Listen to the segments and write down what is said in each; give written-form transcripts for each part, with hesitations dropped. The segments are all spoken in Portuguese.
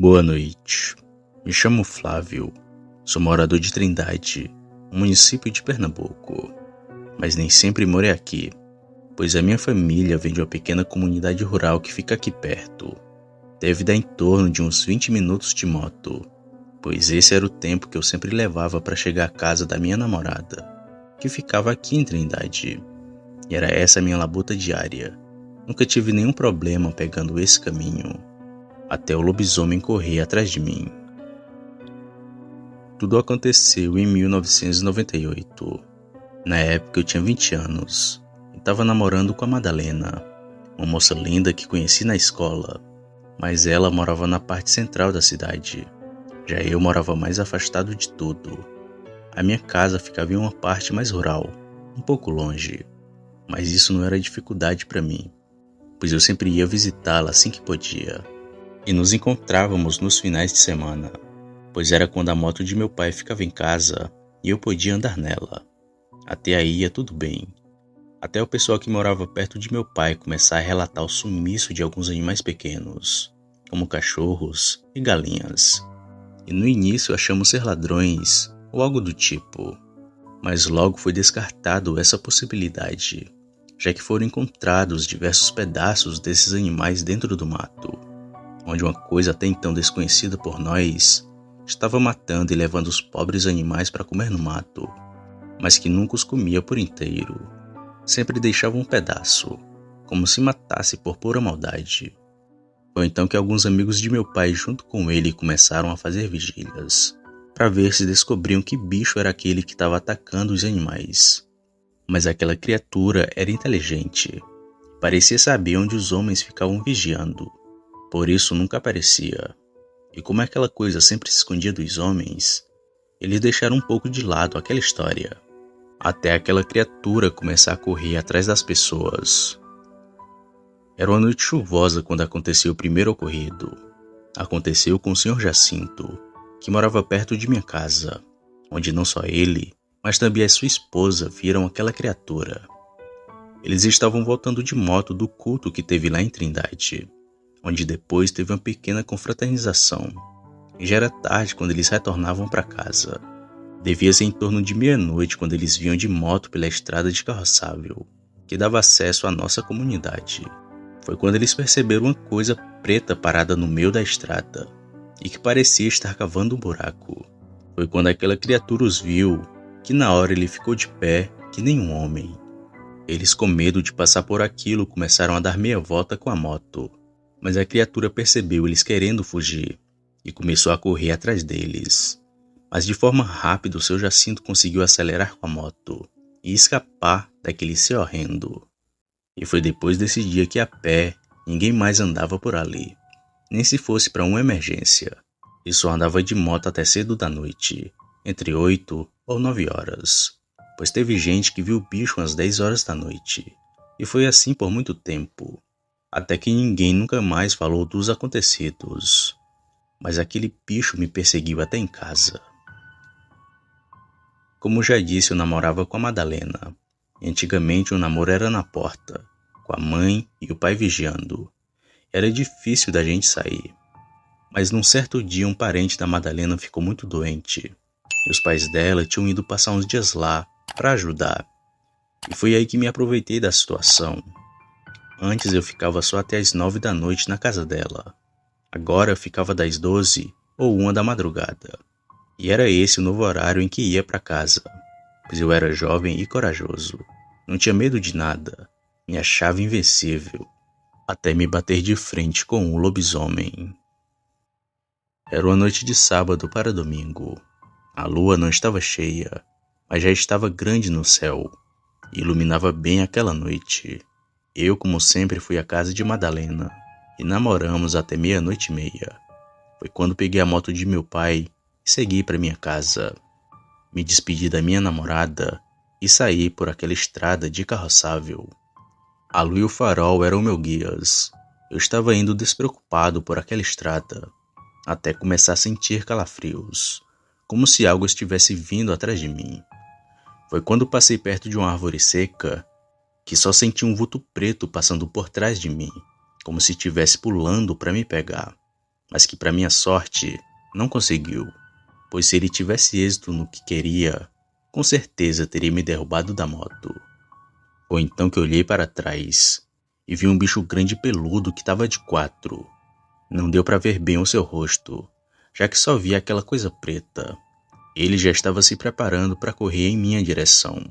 Boa noite. Me chamo Flávio. Sou morador de Trindade, um município de Pernambuco. Mas nem sempre morei aqui, pois a minha família vem de uma pequena comunidade rural que fica aqui perto. Deve dar em torno de uns 20 minutos de moto, pois esse era o tempo que eu sempre levava para chegar à casa da minha namorada, que ficava aqui em Trindade. E era essa a minha labuta diária. Nunca tive nenhum problema pegando esse caminho, até o lobisomem correr atrás de mim. Tudo aconteceu em 1998. Na época eu tinha 20 anos e estava namorando com a Madalena, uma moça linda que conheci na escola, mas ela morava na parte central da cidade. Já eu morava mais afastado de tudo. A minha casa ficava em uma parte mais rural, um pouco longe, mas isso não era dificuldade para mim, pois eu sempre ia visitá-la assim que podia. E nos encontrávamos nos finais de semana, pois era quando a moto de meu pai ficava em casa e eu podia andar nela. Até aí ia tudo bem, até o pessoal que morava perto de meu pai começar a relatar o sumiço de alguns animais pequenos, como cachorros e galinhas. E no início achamos ser ladrões ou algo do tipo, mas logo foi descartado essa possibilidade, já que foram encontrados diversos pedaços desses animais dentro do mato, onde uma coisa até então desconhecida por nós estava matando e levando os pobres animais para comer no mato, mas que nunca os comia por inteiro. Sempre deixava um pedaço, como se matasse por pura maldade. Foi então que alguns amigos de meu pai junto com ele começaram a fazer vigílias, para ver se descobriam que bicho era aquele que estava atacando os animais. Mas aquela criatura era inteligente, parecia saber onde os homens ficavam vigiando, por isso nunca aparecia. E como aquela coisa sempre se escondia dos homens, eles deixaram um pouco de lado aquela história, até aquela criatura começar a correr atrás das pessoas. Era uma noite chuvosa quando aconteceu o primeiro ocorrido. Aconteceu com o Sr. Jacinto, que morava perto de minha casa, onde não só ele, mas também a sua esposa viram aquela criatura. Eles estavam voltando de moto do culto que teve lá em Trindade, onde depois teve uma pequena confraternização, e já era tarde quando eles retornavam para casa. Devia ser em torno de meia-noite quando eles vinham de moto pela estrada de carroçável, que dava acesso à nossa comunidade. Foi quando eles perceberam uma coisa preta parada no meio da estrada, e que parecia estar cavando um buraco. Foi quando aquela criatura os viu, que na hora ele ficou de pé, que nem um homem. Eles, com medo de passar por aquilo, começaram a dar meia volta com a moto, mas a criatura percebeu eles querendo fugir, e começou a correr atrás deles. Mas de forma rápida o seu Jacinto conseguiu acelerar com a moto e escapar daquele ser horrendo. E foi depois desse dia que a pé ninguém mais andava por ali, nem se fosse para uma emergência, e só andava de moto até cedo da noite, entre 8 ou 9 horas, pois teve gente que viu o bicho às 10 horas da noite, e foi assim por muito tempo, até que ninguém nunca mais falou dos acontecidos. Mas aquele bicho me perseguiu até em casa. Como já disse, eu namorava com a Madalena. Antigamente o namoro era na porta, com a mãe e o pai vigiando. Era difícil da gente sair. Mas num certo dia um parente da Madalena ficou muito doente. E os pais dela tinham ido passar uns dias lá para ajudar. E foi aí que me aproveitei da situação. Antes eu ficava só até as 9 da noite na casa dela. Agora eu ficava das 12 ou 1 da madrugada. E era esse o novo horário em que ia para casa, pois eu era jovem e corajoso. Não tinha medo de nada, me achava invencível, até me bater de frente com um lobisomem. Era uma noite de sábado para domingo. A lua não estava cheia, mas já estava grande no céu e iluminava bem aquela noite. Eu, como sempre, fui à casa de Madalena e namoramos até 00:30. Foi quando peguei a moto de meu pai e segui para minha casa. Me despedi da minha namorada e saí por aquela estrada de carroçável. A lua e o farol eram meus guias. Eu estava indo despreocupado por aquela estrada, até começar a sentir calafrios, como se algo estivesse vindo atrás de mim. Foi quando passei perto de uma árvore seca que só senti um vulto preto passando por trás de mim, como se estivesse pulando para me pegar. mas que, para minha sorte, não conseguiu, pois se ele tivesse êxito no que queria, com certeza teria me derrubado da moto. Foi então que olhei para trás e vi um bicho grande e peludo que estava de quatro. Não deu para ver bem o seu rosto, já que só via aquela coisa preta. Ele já estava se preparando para correr em minha direção.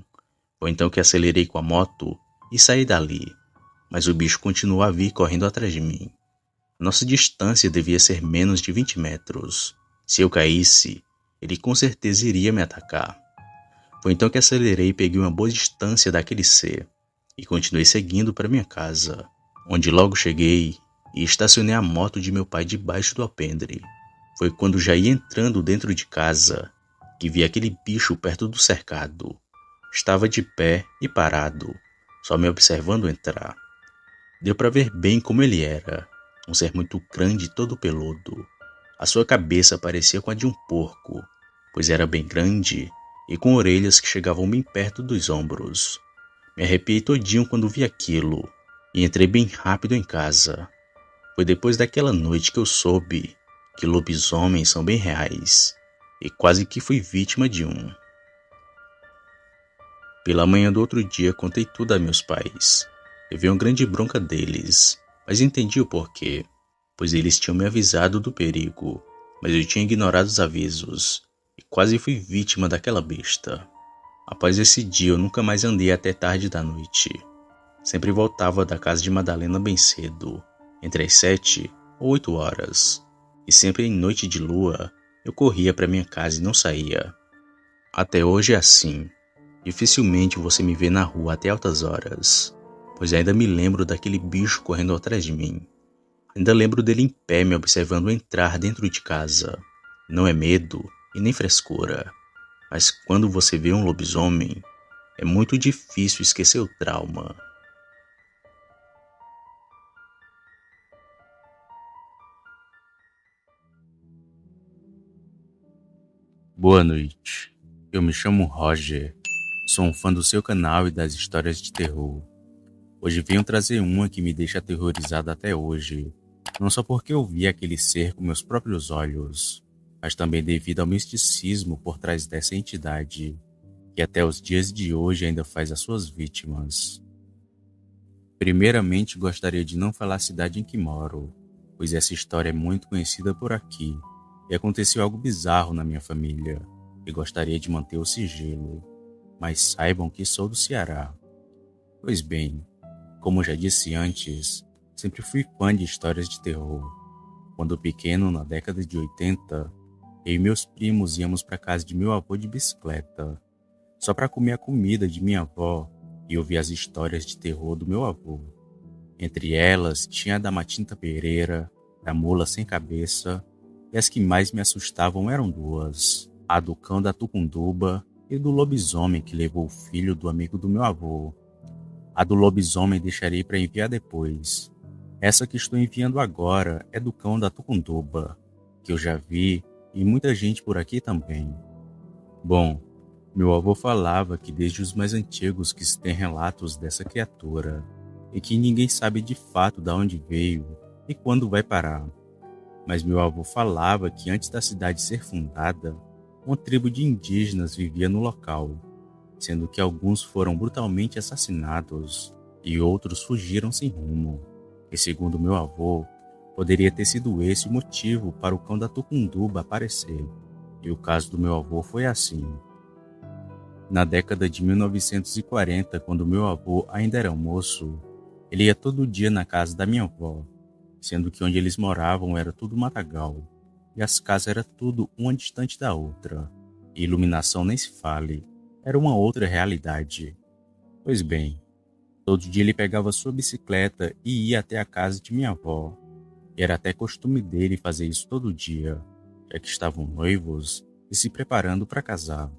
Foi então que acelerei com a moto e saí dali, mas o bicho continuou a vir correndo atrás de mim. Nossa distância devia ser menos de 20 metros. Se eu caísse, ele com certeza iria me atacar. Foi então que acelerei e peguei uma boa distância daquele ser e continuei seguindo para minha casa, onde logo cheguei e estacionei a moto de meu pai debaixo do alpendre. Foi quando já ia entrando dentro de casa que vi aquele bicho perto do cercado. Estava de pé e parado, só me observando entrar. Deu para ver bem como ele era, um ser muito grande e todo peludo. A sua cabeça parecia com a de um porco, pois era bem grande e com orelhas que chegavam bem perto dos ombros. Me arrepiei todinho quando vi aquilo e entrei bem rápido em casa. Foi depois daquela noite que eu soube que lobisomens são bem reais e quase que fui vítima de um. Pela manhã do outro dia contei tudo a meus pais. Levei uma grande bronca deles, mas entendi o porquê, pois eles tinham me avisado do perigo, mas eu tinha ignorado os avisos e quase fui vítima daquela besta. Após esse dia eu nunca mais andei até tarde da noite. Sempre voltava da casa de Madalena bem cedo, entre as 7 ou 8 horas, e sempre em noite de lua eu corria para minha casa e não saía. Até hoje é assim. Dificilmente você me vê na rua até altas horas, pois ainda me lembro daquele bicho correndo atrás de mim. Ainda lembro dele em pé me observando entrar dentro de casa. Não é medo e nem frescura, mas quando você vê um lobisomem, é muito difícil esquecer o trauma. Boa noite, eu me chamo Roger, sou um fã do seu canal e das histórias de terror. Hoje venho trazer uma que me deixa aterrorizado até hoje, não só porque eu vi aquele ser com meus próprios olhos, mas também devido ao misticismo por trás dessa entidade, que até os dias de hoje ainda faz as suas vítimas. Primeiramente, gostaria de não falar a cidade em que moro, pois essa história é muito conhecida por aqui, e aconteceu algo bizarro na minha família, e gostaria de manter o sigilo, mas saibam que sou do Ceará. Pois bem, como já disse antes, sempre fui fã de histórias de terror. Quando pequeno, na década de 80, eu e meus primos íamos para casa de meu avô de bicicleta, só para comer a comida de minha avó e ouvir as histórias de terror do meu avô. Entre elas, tinha a da Matinta Pereira, da Mula Sem Cabeça, e as que mais me assustavam eram duas: a do cão da Tucunduba e do lobisomem que levou o filho do amigo do meu avô. A do lobisomem deixarei para enviar depois. Essa que estou enviando agora é do cão da Tucunduba, que eu já vi e muita gente por aqui também. Bom, meu avô falava que desde os mais antigos que se tem relatos dessa criatura, e que ninguém sabe de fato de onde veio e quando vai parar. Mas meu avô falava que antes da cidade ser fundada, uma tribo de indígenas vivia no local, sendo que alguns foram brutalmente assassinados e outros fugiram sem rumo. E segundo meu avô, poderia ter sido esse o motivo para o cão da Tucunduba aparecer. E o caso do meu avô foi assim. Na década de 1940, quando meu avô ainda era moço, ele ia todo dia na casa da minha avó, sendo que onde eles moravam era tudo matagal, e as casas eram tudo uma distante da outra, e iluminação nem se fale, era uma outra realidade. Pois bem, todo dia ele pegava sua bicicleta e ia até a casa de minha avó, e era até costume dele fazer isso todo dia, já que estavam noivos e se preparando para casar.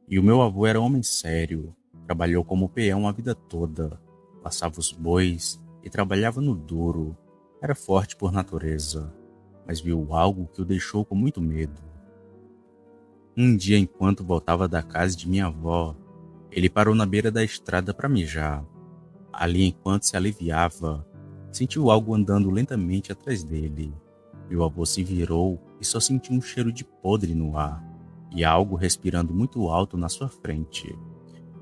E o meu avô era homem sério, trabalhou como peão a vida toda, passava os bois e trabalhava no duro, era forte por natureza, mas viu algo que o deixou com muito medo. Um dia, enquanto voltava da casa de minha avó, ele parou na beira da estrada para mijar. Ali, enquanto se aliviava, sentiu algo andando lentamente atrás dele. Meu avô se virou e só sentiu um cheiro de podre no ar e algo respirando muito alto na sua frente.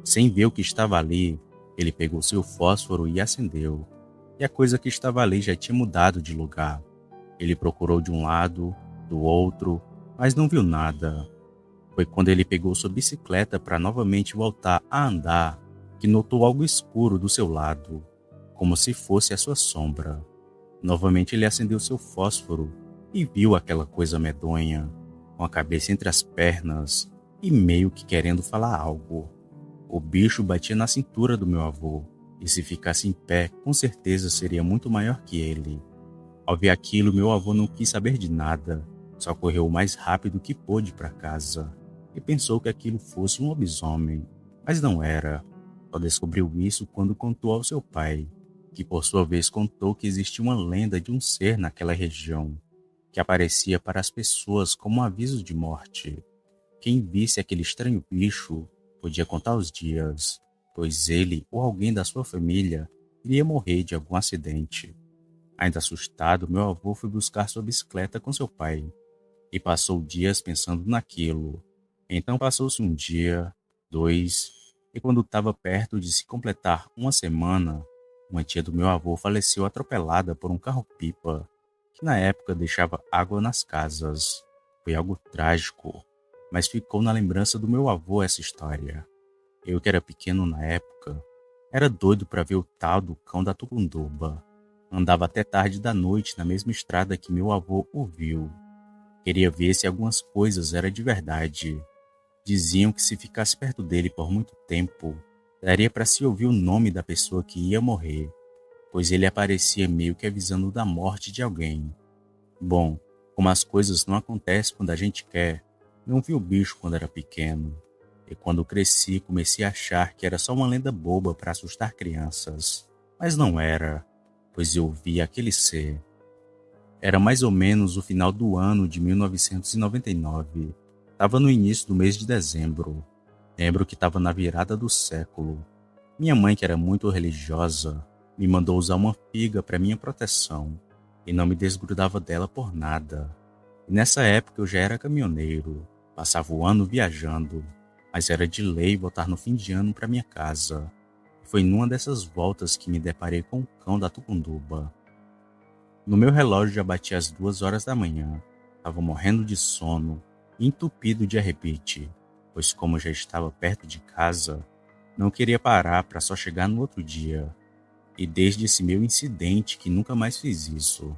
Sem ver o que estava ali, ele pegou seu fósforo e acendeu. E a coisa que estava ali já tinha mudado de lugar. Ele procurou de um lado, do outro, mas não viu nada. Foi quando ele pegou sua bicicleta para novamente voltar a andar que notou algo escuro do seu lado, como se fosse a sua sombra. Novamente ele acendeu seu fósforo e viu aquela coisa medonha, com a cabeça entre as pernas e meio que querendo falar algo. O bicho batia na cintura do meu avô, e se ficasse em pé, com certeza seria muito maior que ele. Ao ver aquilo, meu avô não quis saber de nada, só correu o mais rápido que pôde para casa, e pensou que aquilo fosse um lobisomem, mas não era. Só descobriu isso quando contou ao seu pai, que por sua vez contou que existia uma lenda de um ser naquela região, que aparecia para as pessoas como um aviso de morte. Quem visse aquele estranho bicho podia contar os dias, pois ele ou alguém da sua família iria morrer de algum acidente. Ainda assustado, meu avô foi buscar sua bicicleta com seu pai e passou dias pensando naquilo. Então passou-se um dia, 2, e quando estava perto de se completar uma semana, uma tia do meu avô faleceu atropelada por um carro-pipa, que na época deixava água nas casas. Foi algo trágico, mas ficou na lembrança do meu avô essa história. Eu, que era pequeno na época, era doido para ver o tal do cão da Tucunduba. Andava até tarde da noite na mesma estrada que meu avô o viu. Queria ver se algumas coisas eram de verdade. Diziam que se ficasse perto dele por muito tempo, daria para se ouvir o nome da pessoa que ia morrer, pois ele aparecia meio que avisando da morte de alguém. Bom, como as coisas não acontecem quando a gente quer, não vi o bicho quando era pequeno, e quando cresci comecei a achar que era só uma lenda boba para assustar crianças. Mas não era, pois eu vi aquele ser. Era mais ou menos o final do ano de 1999. Estava no início do mês de dezembro. Lembro que estava na virada do século. Minha mãe, que era muito religiosa, me mandou usar uma figa para minha proteção e não me desgrudava dela por nada. E nessa época eu já era caminhoneiro, passava o ano viajando, mas era de lei voltar no fim de ano para minha casa. E foi numa dessas voltas que me deparei com o cão da Tucunduba. No meu relógio já batia as 2 horas da manhã. Estava morrendo de sono e entupido de arrepite, pois como já estava perto de casa, não queria parar para só chegar no outro dia. E desde esse meu incidente que nunca mais fiz isso.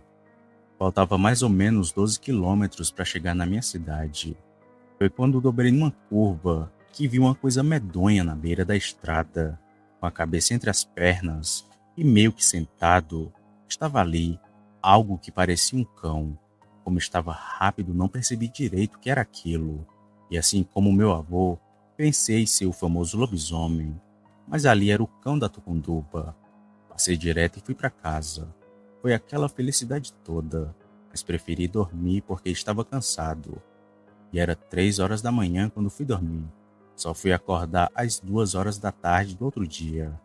Faltava mais ou menos 12 quilômetros para chegar na minha cidade. Foi quando dobrei numa curva que vi uma coisa medonha na beira da estrada, com a cabeça entre as pernas e meio que sentado. Estava ali algo que parecia um cão. Como estava rápido, não percebi direito o que era aquilo. E assim como meu avô, pensei ser o famoso lobisomem. Mas ali era o cão da Tucunduba. Passei direto e fui para casa. Foi aquela felicidade toda, mas preferi dormir porque estava cansado. E era 3 horas da manhã quando fui dormir. Só fui acordar às 2 horas da tarde do outro dia,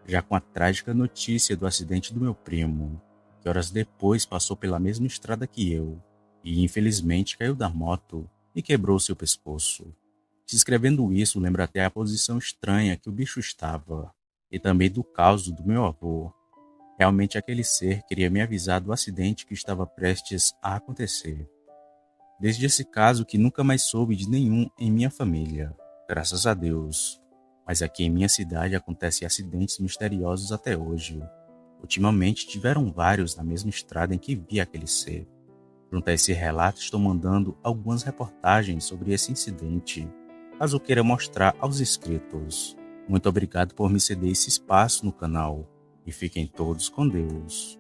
já com a trágica notícia do acidente do meu primo, que horas depois passou pela mesma estrada que eu, e infelizmente caiu da moto e quebrou seu pescoço. Descrevendo isso, lembro até a posição estranha que o bicho estava, e também do caos do meu avô. Realmente aquele ser queria me avisar do acidente que estava prestes a acontecer. Desde esse caso que nunca mais soube de nenhum em minha família, graças a Deus. Mas aqui em minha cidade acontecem acidentes misteriosos até hoje. Ultimamente tiveram vários na mesma estrada em que vi aquele ser. Junto a esse relato estou mandando algumas reportagens sobre esse incidente, caso queira mostrar aos inscritos. Muito obrigado por me ceder esse espaço no canal e fiquem todos com Deus.